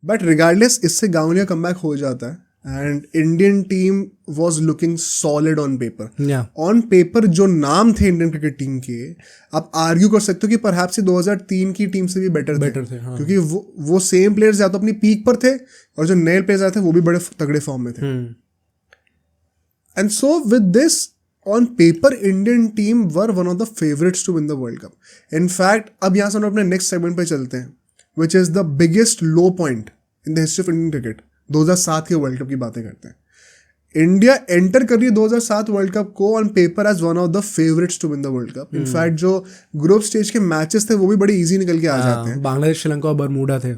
But regardless इससे गांगुली का comeback हो जाता है and Indian team was looking solid on paper. On paper जो नाम थे इंडियन क्रिकेट टीम के, आप आर्ग्यू कर सकते हो कि परहैप्स 2003 की टीम से भी बेटर थे. हाँ. क्योंकि वो सेम प्लेयर्स या तो अपनी पीक पर थे और जो नए प्लेयर्स आए थे वो भी बड़े तगड़े फॉर्म में थे. And so with this on paper Indian team were one of the favourites to win the world cup. In fact अब यहाँ से हम अपने नेक्स्ट सेगमेंट पे चलते हैं, which is the biggest low point in the history of Indian cricket. 2007 के world cup की बातें करते हैं. इंडिया एंटर कर रही है 2007 वर्ल्ड कप को on paper as one of the favourites to win the world cup. In fact जो ग्रुप स्टेज के मैचेस थे वो भी बड़े इजी निकल के आ जाते हैं. बांग्लादेश, श्रीलंका और बरमूडा थे.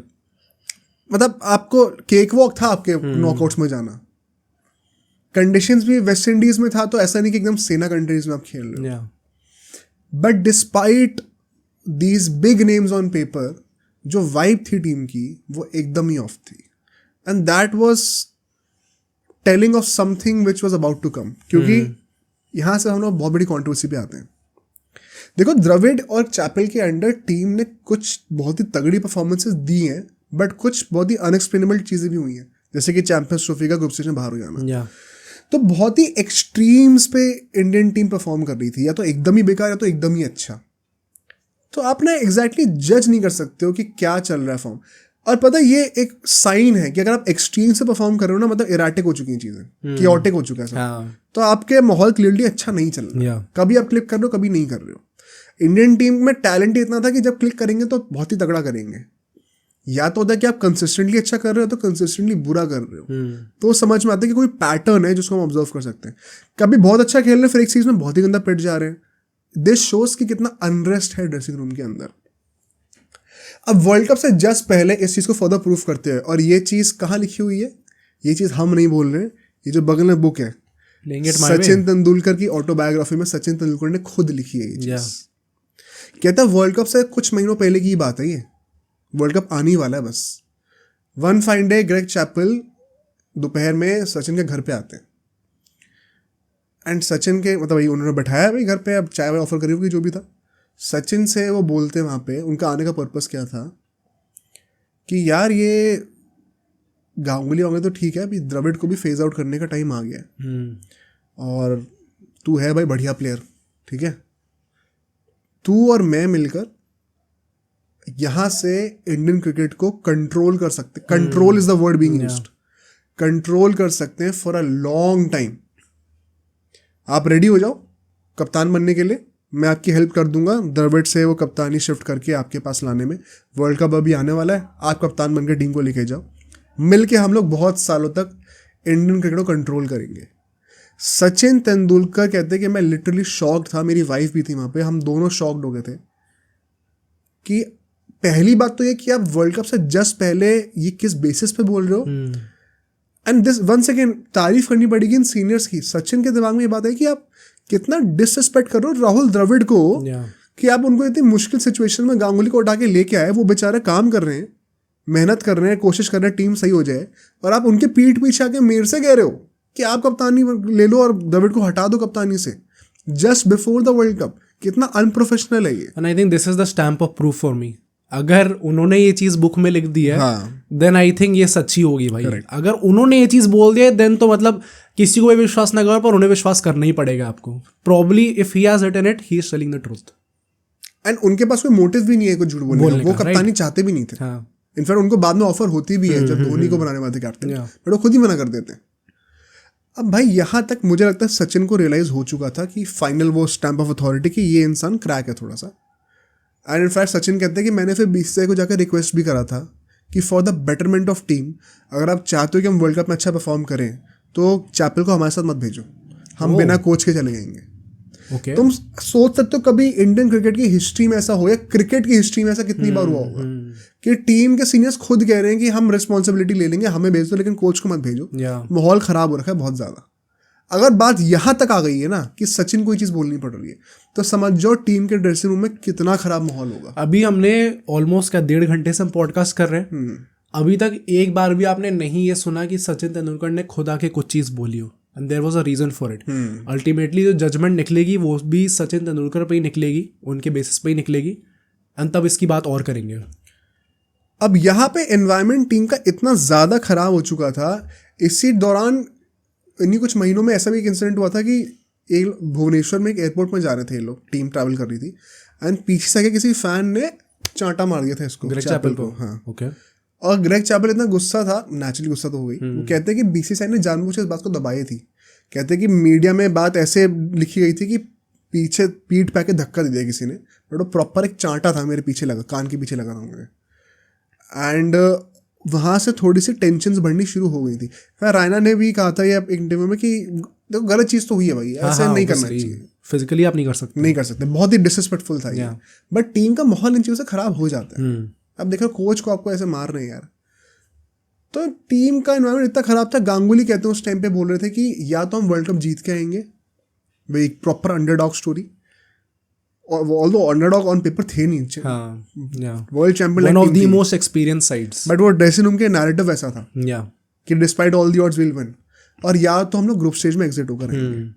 मतलब आपको केक वॉक था आपके नॉकआउट्स में जाना. कंडीशंस भी वेस्ट इंडीज में था, तो ऐसा नहीं कि एकदम सेना कंट्रीज में आप खेल रहे हो. But despite these big names on paper, जो वाइब थी टीम की वो एकदम ही ऑफ थी. And that was telling of something which was about to come. क्योंकि यहाँ से हम लोग बहुत बड़ी कॉन्ट्रोवर्सी पे आते हैं. देखो, द्रविड और चैपल के अंडर टीम ने कुछ बहुत ही तगड़ी परफॉर्मेंसेस दी हैं, बट कुछ बहुत ही अनएक्सप्लेनेबल चीज़ें भी हुई हैं, जैसे कि चैंपियंस ट्रॉफी का ग्रुप स्टेज में बाहर हो जाना. तो बहुत ही एक्सट्रीम्स पे इंडियन टीम परफॉर्म कर रही थी, या तो एकदम ही बेकार या तो एकदम ही अच्छा. तो आप ना एग्जैक्टली जज नहीं कर सकते हो कि क्या चल रहा है फॉर्म. और पता है, ये एक साइन है कि अगर आप एक्सट्रीम से परफॉर्म कर रहे हो ना, मतलब इराटिक हो चुकी हैं चीज़ें, कियोटिक हो चुका है सब. तो आपके माहौल क्लियरली अच्छा नहीं चल रहा. कभी आप क्लिक कर रहे हो, कभी नहीं कर रहे हो. इंडियन टीम में टैलेंट इतना था कि जब क्लिक करेंगे तो बहुत ही तगड़ा करेंगे. या तो होता है कि आप कंसिस्टेंटली अच्छा कर रहे हो, तो कंसिस्टेंटली बुरा कर रहे हो. तो समझ में आता है कि कोई पैटर्न है जिसको हम ऑब्जर्व कर सकते हैं. कभी बहुत अच्छा खेल रहे हैं, फिर एक सीजन में बहुत ही गंदा पिट जा रहे हैं. दिस शोज कि कितना अनरेस्ट है ड्रेसिंग रूम के अंदर. अब वर्ल्ड कप से जस्ट पहले इस चीज़ को फर्दर प्रूफ करते हैं, और ये चीज़ कहाँ लिखी हुई है, ये चीज़ हम नहीं बोल रहे हैं, ये जो बगल में बुक है सचिन तेंदुलकर की ऑटोबायोग्राफी में सचिन तेंदुलकर ने खुद लिखी है ये चीज़. कहता है वर्ल्ड कप से कुछ महीनों पहले की बात है, ये वर्ल्ड कप आने वाला है बस. One fine day Greg Chappell दोपहर में सचिन के घर पे आते हैं. एंड सचिन के मतलब उन्होंने बैठाया भाई घर पे, अब चाय ऑफर करी होगी जो भी था. सचिन से वो बोलते हैं वहाँ पे, उनका आने का पर्पस क्या था कि यार ये गांगुली वांगुली तो ठीक है, अभी द्रविड़ को भी फेज आउट करने का टाइम आ गया है. और तू है भाई बढ़िया प्लेयर, ठीक है, तू और मैं मिलकर यहाँ से इंडियन क्रिकेट को कंट्रोल कर सकते. Control is the word being used. Control कर सकते हैं फॉर अ लॉन्ग टाइम. आप रेडी हो जाओ कप्तान बनने के लिए, मैं आपकी हेल्प कर दूंगा द्रविड़ से वो कप्तानी शिफ्ट करके आपके पास लाने में. वर्ल्ड कप अभी आने वाला है, आप कप्तान बनकर टीम को लेके जाओ. मिलके हम लोग बहुत सालों तक इंडियन क्रिकेट को कंट्रोल करेंगे. सचिन तेंदुलकर कहते हैं कि मैं लिटरली शॉक्ड था, मेरी वाइफ भी थी वहाँ पे, हम दोनों शॉक्ड हो गए थे कि पहली बात तो ये कि आप वर्ल्ड कप से जस्ट पहले ये किस बेसिस पे बोल रहे हो. एंड दिस वन सेकेंड तारीफ करनी पड़ेगी इन सीनियर्स की. सचिन के दिमाग में ये बात है कि आप कितना डिसरिस्पेक्ट कर रहे हो राहुल द्रविड़ को, कि आप उनको इतनी मुश्किल सिचुएशन में गांगुली को उठा के लेके आए. वो बेचारे काम कर रहे हैं, मेहनत कर रहे हैं, कोशिश कर रहे हैं टीम सही हो जाए, और आप उनके पीठ पीछे आके मेरे से कह रहे हो कि आप कप्तानी ले लो और द्रविड़ को हटा दो कप्तानी से just before the world cup. कितना अनप्रोफेशनल है ये. And I think this is the stamp of proof for me. अगर उन्होंने ये चीज बुक में लिख दी है, देन आई थिंक ये सच्ची होगी भाई. अगर उन्होंने ये चीज बोल दिया देन तो मतलब किसी को भी विश्वास ना करो, पर उन्हें विश्वास करना ही पड़ेगा आपको. Probably if he has written it, he is telling the truth. And उनके पास कोई मोटिव भी नहीं है कुछ झूठ बोलने का. वो कप्तानी चाहते भी नहीं थे. इनफैक्ट उनको बाद में ऑफर होती भी है जब धोनी को बनाने वाले थे कैप्टन, बट वो खुद ही मना कर देते हैं. अब भाई यहाँ तक मुझे लगता है सचिन को रियलाइज हो चुका था कि फाइनल वो स्टैम्प ऑफ अथॉरिटी कि ये इंसान क्रैक है थोड़ा सा. एंड इनफैक्ट सचिन कहते हैं कि मैंने फिर बीसीसीआई को जाकर रिक्वेस्ट भी करा था कि for the betterment of team, अगर आप चाहते हो कि हम वर्ल्ड कप में अच्छा परफॉर्म करें तो चैपल को हमारे साथ मत भेजो, हम बिना कोच के चले जाएंगे. तुम सोच सकते हो कभी इंडियन क्रिकेट की हिस्ट्री में ऐसा हो, या क्रिकेट की हिस्ट्री में ऐसा कितनी बार हुआ होगा कि टीम के सीनियर्स खुद कह रहे हैं कि हम रिस्पॉन्सिबिलिटी ले लेंगे, हमें भेज दो, लेकिन कोच को मत भेजो. माहौल खराब हो रखा है बहुत ज्यादा. अगर बात यहाँ तक आ गई है ना कि सचिन को ये चीज़ बोलनी पड़ रही है, तो समझ जाओ टीम के ड्रेसिंग रूम में कितना खराब माहौल होगा. अभी हमने ऑलमोस्ट 1.5 घंटे से हम पॉडकास्ट कर रहे हैं, अभी तक एक बार भी आपने नहीं ये सुना कि सचिन तेंदुलकर ने खुद आके कुछ चीज़ बोली हो. And there was a reason for it. Ultimately जो जजमेंट निकलेगी वो भी सचिन तेंदुलकर पे ही निकलेगी, उनके बेसिस पे ही निकलेगी. एंड तब इसकी बात और करेंगे. अब यहाँ पे एनवायरनमेंट टीम का इतना ज़्यादा ख़राब हो चुका था, इसी दौरान इन्हीं कुछ महीनों में ऐसा भी एक इंसिडेंट हुआ था कि एक भुवनेश्वर में एक एयरपोर्ट में जा रहे थे ये लोग, टीम ट्रैवल कर रही थी, एंड पीछे से आके किसी फैन ने चांटा मार दिया था इसको, ग्रेग चैपल को। हाँ ओके। और ग्रेग चैपल इतना गुस्सा था, नेचुरली गुस्सा तो हो गई, वो कहते हैं कि बीसीसीआई ने जानबूझ के इस बात को दबाई थी। कहते हैं कि मीडिया में बात ऐसे लिखी गई थी कि पीछे पीठ पे के धक्का दे दिया किसी ने, बट वो प्रॉपर एक चांटा था मेरे पीछे लगा, कान के पीछे लगा था मुझे, एंड वहाँ से थोड़ी सी टेंशन्स बढ़नी शुरू हो गई थी। फिर रायना ने भी कहा था ये एक इंटरव्यू में कि देखो गलत चीज़ तो हुई है भाई, ऐसे नहीं करना चाहिए, फिजिकली आप नहीं कर सकते, बहुत ही डिसरिस्पेक्टफुल था ये, बट टीम का माहौल इन चीज़ों से खराब हो जाता है। अब देखो कोच को आपको ऐसे मार रहे हैं यार, तो टीम का एनवायरनमेंट इतना खराब था। गांगुली कहते हैं उस टाइम पे बोल रहे थे कि या तो हम वर्ल्ड कप जीत के आएंगे, भाई एक proper underdog story, although underdog on paper थे नहीं, world champion, one of the most experience sides, but वो ड्रेसिंग रूम के नैरेटिव ऐसा था कि despite all the odds will win, और या तो हम लोग ग्रुप स्टेज में एग्जिट होकर रहेंगे।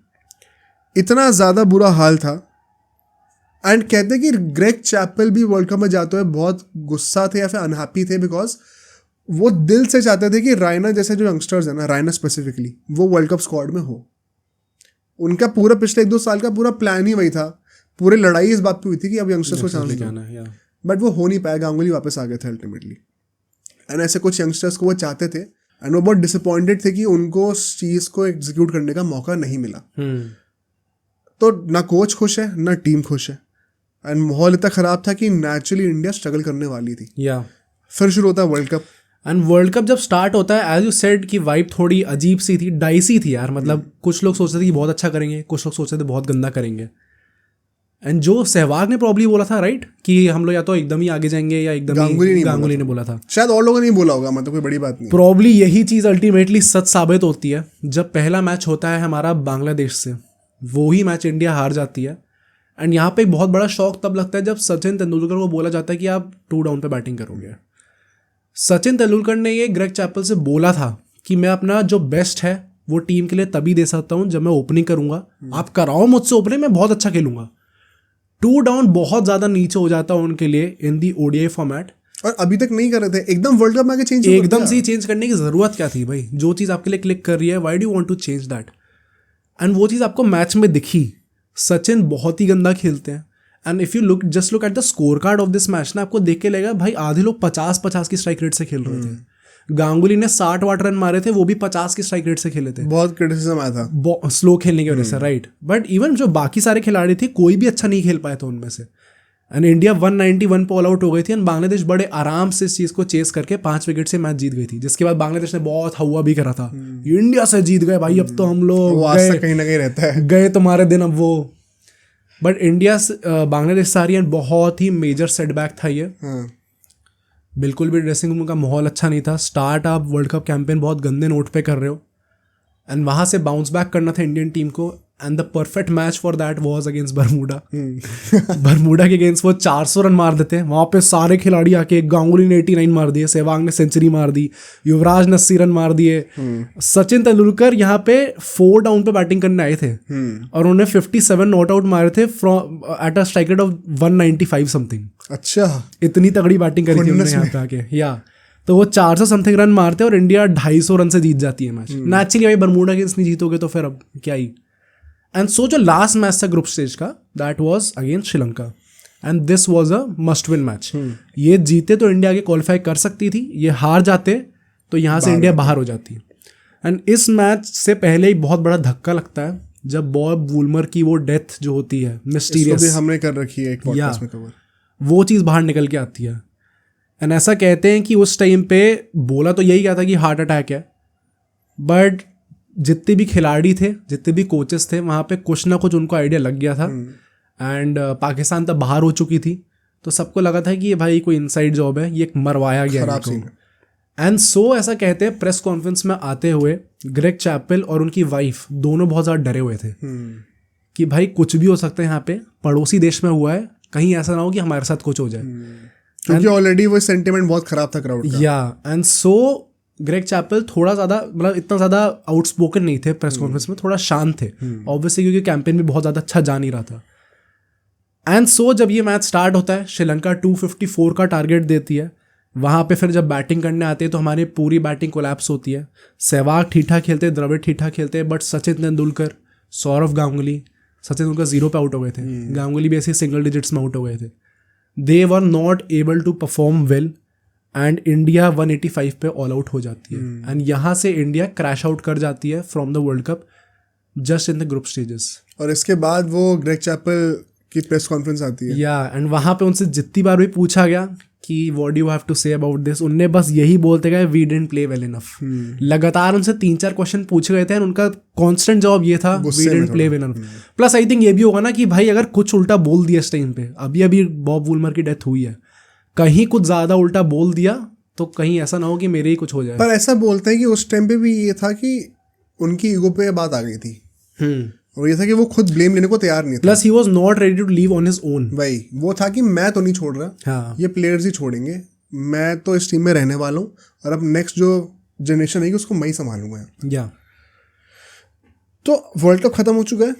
इतना ज़्यादा बुरा हाल था। एंड कहते हैं कि ग्रेग चैपल भी वर्ल्ड कप में जाते हुए बहुत गुस्सा थे या फिर अनहैप्पी थे, बिकॉज वो दिल से चाहते थे कि रायना जैसे जो यंगस्टर्स हैं ना, रायना स्पेसिफिकली, वो वर्ल्ड कप स्क्वाड में हो। उनका पूरा पिछले 1-2 साल का पूरा प्लान ही वही था, पूरी लड़ाई इस बात पे हुई थी कि अब यंगस्टर्स को चांस दो, बट वो हो नहीं पाया। गांगुली वापस आ गए थे अल्टीमेटली, एंड ऐसे कुछ यंगस्टर्स को वो चाहते थे, एंड वो बहुत डिसअपॉइंटेड थे कि उनको उस चीज़ को एग्जीक्यूट करने का मौका नहीं मिला। तो ना कोच खुश है ना टीम खुश है, एंड माहौल इतना ख़राब था कि नेचुरली इंडिया स्ट्रगल करने वाली थी। फिर शुरू होता है world cup, and world cup जब स्टार्ट होता है, एज यू सेड कि वाइब थोड़ी अजीब सी थी, डाइसी थी यार। मतलब कुछ लोग सोचते थे कि बहुत अच्छा करेंगे, कुछ लोग सोचते थे बहुत गंदा करेंगे। एंड जो सहवाग ने प्रॉब्ली बोला था राइट कि हम लोग या तो एकदम ही आगे जाएंगे या एकदम ही, गांगुली ने बोला था, शायद और लोगों ने नहीं बोला होगा, मतलब कोई बड़ी बात नहीं। प्रॉब्ली यही चीज़ अल्टीमेटली सच साबित होती है। जब पहला मैच होता है हमारा बांग्लादेश से, वो ही मैच इंडिया हार जाती है। एंड यहाँ पे एक बहुत बड़ा शौक तब लगता है जब सचिन तेंदुलकर को बोला जाता है कि आप 2 डाउन पे बैटिंग करोगे। सचिन तेंदुलकर ने ये ग्रेग चैपल से बोला था कि मैं अपना जो बेस्ट है वो टीम के लिए तभी दे सकता हूँ जब मैं ओपनिंग करूँगा, आप कराओ मुझसे ओपनिंग, मैं बहुत अच्छा खेलूंगा। 2 डाउन बहुत ज़्यादा नीचे हो जाता है उनके लिए इन दी ओडीआई फॉर्मेट, और अभी तक नहीं कर रहे थे। एकदम वर्ल्ड कप में आके चेंज, एकदम से चेंज करने की ज़रूरत क्या थी भाई? जो चीज़ आपके लिए क्लिक कर रही है, why do you want to change that? And वो चीज़ आपको मैच में दिखी। सचिन बहुत ही गंदा खेलते हैं, and if you just look at the score card of this match ना, आपको देख के लगेगा भाई आधे लोग 50-50 की स्ट्राइक रेट से खेल रहे थे। गांगुली ने 60 रन मारे थे, वो भी 50 की स्ट्राइक रेट से खेले थे। बहुत क्रिटिसिज्म आया था स्लो खेलने की वजह से, राइट। बट इवन जो बाकी सारे खिलाड़ी थे, कोई भी अच्छा नहीं खेल पाए थे उनमें से। एंड इंडिया 191 पे ऑल आउट हो गई थी, एंड बांग्लादेश बड़े आराम से इस चीज़ को चेस करके 5 विकेट से मैच जीत गई थी। जिसके बाद बांग्लादेश ने बहुत हवा भी करा था, इंडिया से जीत गए भाई, अब तो हम लोग कहीं ना कहीं रहता है, गए तुम्हारे दिन अब वो। बट इंडिया बांग्लादेश से आ रही है, बहुत ही मेजर सेटबैक था ये। बिल्कुल भी ड्रेसिंग रूम का माहौल अच्छा नहीं था। स्टार्ट आप वर्ल्ड कप कैंपेन बहुत गंदे नोट पे कर रहे हो, एंड वहाँ से बाउंस बैक करना था इंडियन टीम को, and the perfect match for that was against Bermuda. Bermuda के अगेंस्ट वो 400 रन मार देते हैं। वहाँ पे सारे खिलाड़ी आके, गांगुली ने 89 मार दिए, सहवाग ने सेंचुरी मार दी, युवराज ने 80 रन मार दिए। सचिन तेंदुलकर यहाँ पे 4 डाउन पे बैटिंग करने आए थे, और उन्होंने 57 नॉट आउट मारे थे from at a strike rate of 195 something. अच्छा, इतनी तगड़ी बैटिंग करी थी उन्होंने यहाँ पे आके, या तो वो 400 समथिंग रन मारते हैं और इंडिया 250 रन से जीत जाती है मैच। नेचुरली भाई बरमूडा के नहीं जीतोगे तो फिर अब क्या ही। एंड सो जो लास्ट मैच था ग्रुप स्टेज का, that was against Sri Lanka, and this was a must win match. ये जीते तो इंडिया आगे क्वालिफाई कर सकती थी, ये हार जाते तो यहाँ से इंडिया बाहर हो जाती। एंड इस मैच से पहले ही बहुत बड़ा धक्का लगता है जब बॉब वुलमर की वो डेथ जो होती है मिस्टीरियस, हमने कर रखी है एक पॉडकास्ट में कवर, वो चीज़ बाहर निकल के आती है। एंड ऐसा कहते हैं कि उस टाइम पे बोला तो यही क्या था कि हार्ट अटैक है, बट जितने भी खिलाड़ी थे, जितने भी कोचेस थे, वहाँ पे कुछ ना कुछ उनको आइडिया लग गया था। एंड पाकिस्तान तब बाहर हो चुकी थी, तो सबको लगा था कि ये भाई कोई इनसाइड जॉब है, ये मरवाया गया है। एंड सो ऐसा कहते हैं प्रेस कॉन्फ्रेंस में आते हुए ग्रेग चैपल और उनकी वाइफ दोनों बहुत ज़्यादा डरे हुए थे कि भाई कुछ भी हो सकता है, यहाँ पे पड़ोसी देश में हुआ है, कहीं ऐसा ना हो कि हमारे साथ कुछ हो जाए, क्योंकि ऑलरेडी वो सेंटिमेंट बहुत खराब था क्राउड का। या एंड सो ग्रेग चैपल थोड़ा ज़्यादा, मतलब इतना ज़्यादा आउटस्पोकन नहीं थे प्रेस कॉन्फ्रेंस में, थोड़ा शांत थे ऑब्वियसली, क्योंकि कैंपेन भी बहुत ज़्यादा अच्छा जा नहीं रहा था। एंड सो जब ये मैच स्टार्ट होता है, श्रीलंका 254 का टारगेट देती है, वहाँ पे फिर जब बैटिंग करने आते हैं तो हमारी पूरी बैटिंग कोलैप्स होती है। सहवाग ठीक ठाक खेलते, द्रविड़ ठीक ठाक खेलते, बट सचिन तेंदुलकर, सौरव गांगुली, सचिन तेंदुलकर 0 पे आउट हो गए थे, गांगुली भी ऐसे सिंगल डिजिट्स में आउट हो गए थे। They were not able to perform well and India 185 पे ऑल आउट हो जाती है। एंड यहाँ से इंडिया क्रैश आउट कर जाती है from the world cup just in the group stages. और इसके बाद वो ग्रेग चैपल की प्रेस कॉन्फ्रेंस आती है। या एंड वहाँ पे उनसे जितनी बार भी पूछा गया कि what do you have to say about this, उनने बस यही बोलते गए we didn't play well enough. लगातार उनसे 3-4 क्वेश्चन पूछे गए थे, उनका कांस्टेंट जवाब ये था we didn't play well enough. Plus I think ये भी होगा ना कि भाई अगर कुछ उल्टा बोल दिया इस टाइम पे, अभी बॉब वुलमर की डेथ हुई है, कहीं कुछ ज़्यादा उल्टा बोल दिया तो कहीं ऐसा ना हो कि मेरे ही कुछ हो जाए। पर ऐसा बोलते हैं कि उस टाइम पे भी ये था कि उनकी ईगो पे बात आ गई थी, और ये था कि वो खुद ब्लेम लेने को तैयार नहीं था। Plus he was not ready to live on his own. भाई वो था कि मैं तो नहीं छोड़ रहा, हाँ, ये प्लेयर्स ही छोड़ेंगे, मैं तो इस टीम में रहने वाला हूँ और अब नेक्स्ट जो जनरेशन आएगी उसको मैं ही संभालूंगा। या तो वर्ल्ड कप खत्म हो चुका है,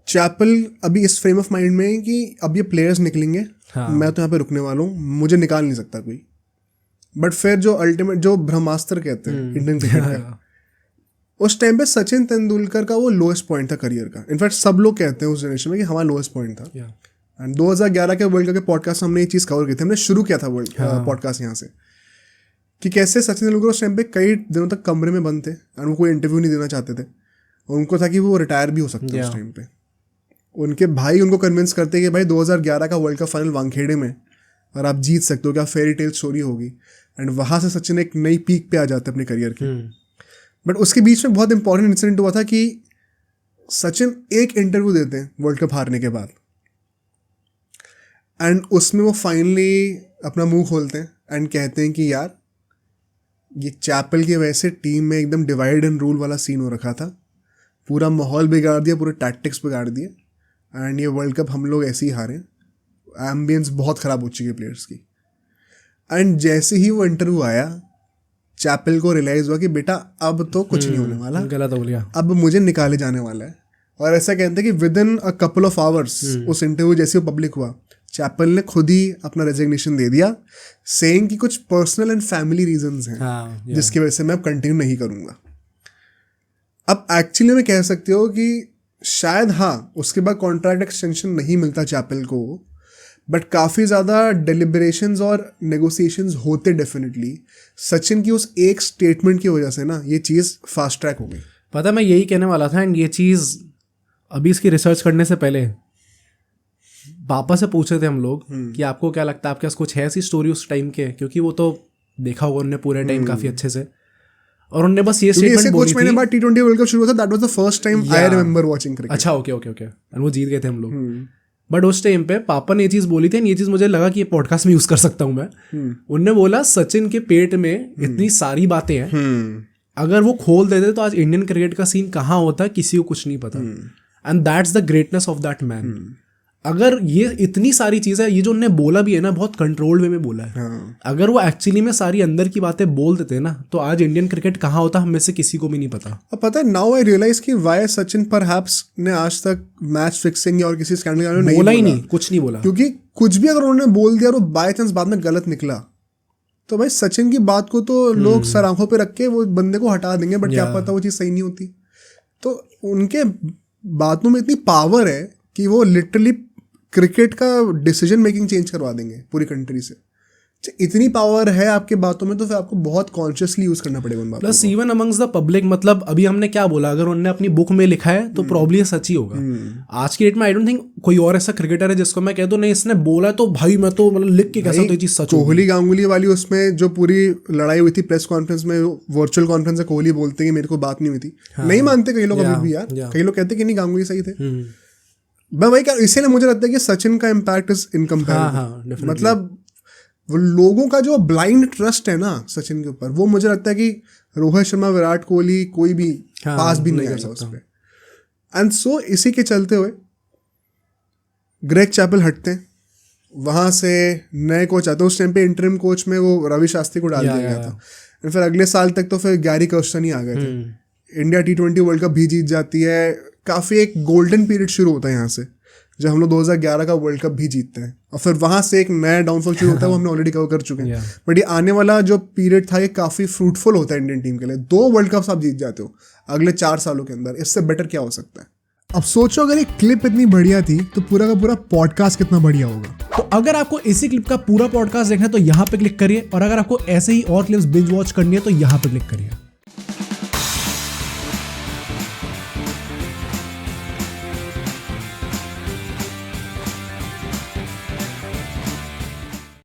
चैपल अभी इस फ्रेम ऑफ माइंड में है कि अब ये प्लेयर्स निकलेंगे, हाँ, मैं तो यहाँ पे रुकने वाला हूँ, मुझे निकाल नहीं सकता कोई। बट फिर जो अल्टीमेट जो ब्रह्मास्त्र कहते हैं इंडियन क्रिकेट का, उस टाइम पे सचिन तेंदुलकर का वो लोएस्ट पॉइंट था करियर का। इनफैक्ट सब लोग कहते हैं उस जनरेशन में कि हमारा लोएस्ट पॉइंट था। एंड 2011 के वर्ल्ड कप के पॉडकास्ट हमने ये चीज़ कवर की थी, हमने शुरू किया था वर्ल्ड पॉडकास्ट यहाँ से, कि कैसे सचिन तेंदुलकर उस टाइम पे कई दिनों तक कमरे में बंद थे और वो कोई इंटरव्यू नहीं देना चाहते थे, और उनको था कि वो रिटायर भी हो सकते हैं उस टाइम पे। उनके भाई उनको कन्विंस करते कि भाई 2011 का वर्ल्ड कप फाइनल वानखेड़े में और आप जीत सकते हो, क्या फेरी टेल स्टोरी होगी। एंड वहाँ से सचिन एक नई पीक पे आ जाते अपने करियर के। बट उसके बीच में बहुत इंपॉर्टेंट इंसिडेंट हुआ था कि सचिन एक इंटरव्यू देते हैं वर्ल्ड कप हारने के बाद, एंड उसमें वो फाइनली अपना मुंह खोलते हैं एंड कहते हैं कि यार ये चैपल की वजह से टीम में एकदम डिवाइड एंड रूल वाला सीन हो रखा था, पूरा माहौल बिगाड़ दिया, पूरे टैक्टिक्स बिगाड़ दिए, एंड ये वर्ल्ड कप हम लोग ऐसे ही हारे, एम्बियंस बहुत ख़राब हो चुकी है प्लेयर्स की। एंड जैसे ही वो इंटरव्यू आया, चैपल को रियलाइज़ हुआ कि बेटा अब तो कुछ नहीं होने वाला, गलत हो गया, अब मुझे निकाले जाने वाला है। और ऐसा कहते हैं कि with in a couple of hours उस इंटरव्यू जैसे वो पब्लिक हुआ, चैपल ने खुद ही अपना रेजिग्नेशन दे दिया, सेइंग कि कुछ पर्सनल एंड फैमिली रीजंस हैं जिसकी वजह से मैं अब कंटिन्यू नहीं करूँगा। अब एक्चुअली में कह सकते हो कि शायद हाँ उसके बाद कॉन्ट्रैक्ट एक्सटेंशन नहीं मिलता चैपल को, बट काफ़ी ज़्यादा डेलिब्रेशंस और नेगोशिएशंस होते डेफिनेटली। सचिन की उस एक स्टेटमेंट की वजह से ना ये चीज़ फास्ट ट्रैक हो गई। पता मैं यही कहने वाला था, एंड ये चीज़ अभी इसकी रिसर्च करने से पहले पापा से पूछे थे हम लोग कि आपको क्या लगता है, आपके पास कुछ है ऐसी स्टोरी उस टाइम के, क्योंकि वो तो देखा होगा उन्होंने पूरे टाइम काफ़ी अच्छे से, और उन्होंने बस ये स्टेटमेंट बोली थी। कुछ महीने बाद T20 वर्ल्ड कप शुरू हुआ था, that was the first time I remember watching cricket. अच्छा, ओके, एंड वो जीत गए थे हम लोग। बट उस टाइम पे पापा ने ये चीज़ बोली थी, ये चीज़ मुझे लगा कि ये पॉडकास्ट में यूज़ कर सकता हूँ मैं। उनने बोला सचिन के पेट में इतनी सारी बातें हैं, अगर वो खोल देते तो आज इंडियन क्रिकेट का सीन कहाँ होता है किसी को कुछ नहीं पता। And that's the greatness of that man. अगर ये इतनी सारी चीज़ें, ये जो उन्होंने बोला भी है ना, बहुत कंट्रोल्ड वे में बोला है। अगर वो एक्चुअली में सारी अंदर की बातें बोल देते ना, तो आज इंडियन क्रिकेट कहाँ होता हम में से किसी को भी नहीं पता। अब पता है, नाउ आई रियलाइज कि वाई सचिन परहैप्स ने आज तक मैच फिक्सिंग और किसी स्कैंडल के बारे में बोला ही नहीं, कुछ नहीं बोला। क्योंकि कुछ भी अगर उन्होंने बोल दिया और बाय चांस बाद में गलत निकला, तो भाई सचिन की बात को तो लोग सर आंखों पे रख के वो बंदे को हटा देंगे, बट क्या पता वो चीज़ सही नहीं होती। तो उनके बातों में इतनी पावर है कि वो लिटरली क्रिकेट का डिसीजन मेकिंग चेंज करवा देंगे पूरी कंट्री से। इतनी पावर है आपके बातों में, तो फिर आपको बहुत कॉन्शियसली यूज करना पड़ेगा उन बातों को। Plus even amongst the public, मतलब अभी हमने क्या बोला, अगर उन्होंने अपनी बुक में लिखा है तो प्रॉब्ली सच ही होगा। आज की डेट में आई डोंट थिंक कोई और ऐसा क्रिकेटर है जिसको मैं कह दूं नहीं इसने बोला तो भाई मैं तो मतलब लिख के कैसा तो ये चीज सच होगी। कोहली गांगुली वाली उसमें जो पूरी लड़ाई हुई थी प्रेस कॉन्फ्रेंस में, वर्चुअल कॉन्फ्रेंस में कोहली बोलते कि मेरे को बात नहीं हुई थी। नहीं मानते कई लोग अभी भी यार, कई लोग कहते कि नहीं गांगुली सही थे। मैं वही इसीलिए मुझे लगता है कि सचिन का इम्पैक्ट इज इनकम्पेरेबल। मतलब वो लोगों का जो ब्लाइंड ट्रस्ट है ना सचिन के ऊपर, वो मुझे लगता है कि रोहित शर्मा, विराट कोहली, कोई भी पास भी नहीं आएगा उस पर। एंड सो इसी के चलते हुए ग्रेग चैपल हटते हैं, वहाँ से नए कोच आते हैं। उस टाइम पे इंटरिम कोच में वो रवि शास्त्री को डाल दिया गया था। फिर अगले साल तक तो फिर गैरी कर्स्टन ही आ गए थे। इंडिया T20 वर्ल्ड कप भी जीत जाती है, काफ़ी एक गोल्डन पीरियड शुरू होता है यहाँ से, जब हम लोग 2011 का वर्ल्ड कप भी जीतते हैं और फिर वहां से एक नया डाउनफॉल शुरू होता है, वो हमने ऑलरेडी कवर कर चुके हैं। बट ये आने वाला जो पीरियड था ये काफी फ्रूटफुल होता है इंडियन टीम के लिए। 2 वर्ल्ड कप्स आप जीत जाते हो अगले 4 सालों के अंदर, इससे बेटर क्या हो सकता है। अब सोचो अगर ये क्लिप इतनी बढ़िया थी तो पूरा का पूरा पॉडकास्ट कितना बढ़िया होगा। तो अगर आपको इसी क्लिप का पूरा पॉडकास्ट देखना है तो यहाँ पे क्लिक करिए, और अगर आपको ऐसे ही और क्लिप्स बिंज वॉच करनी है तो यहाँ पे क्लिक करिए।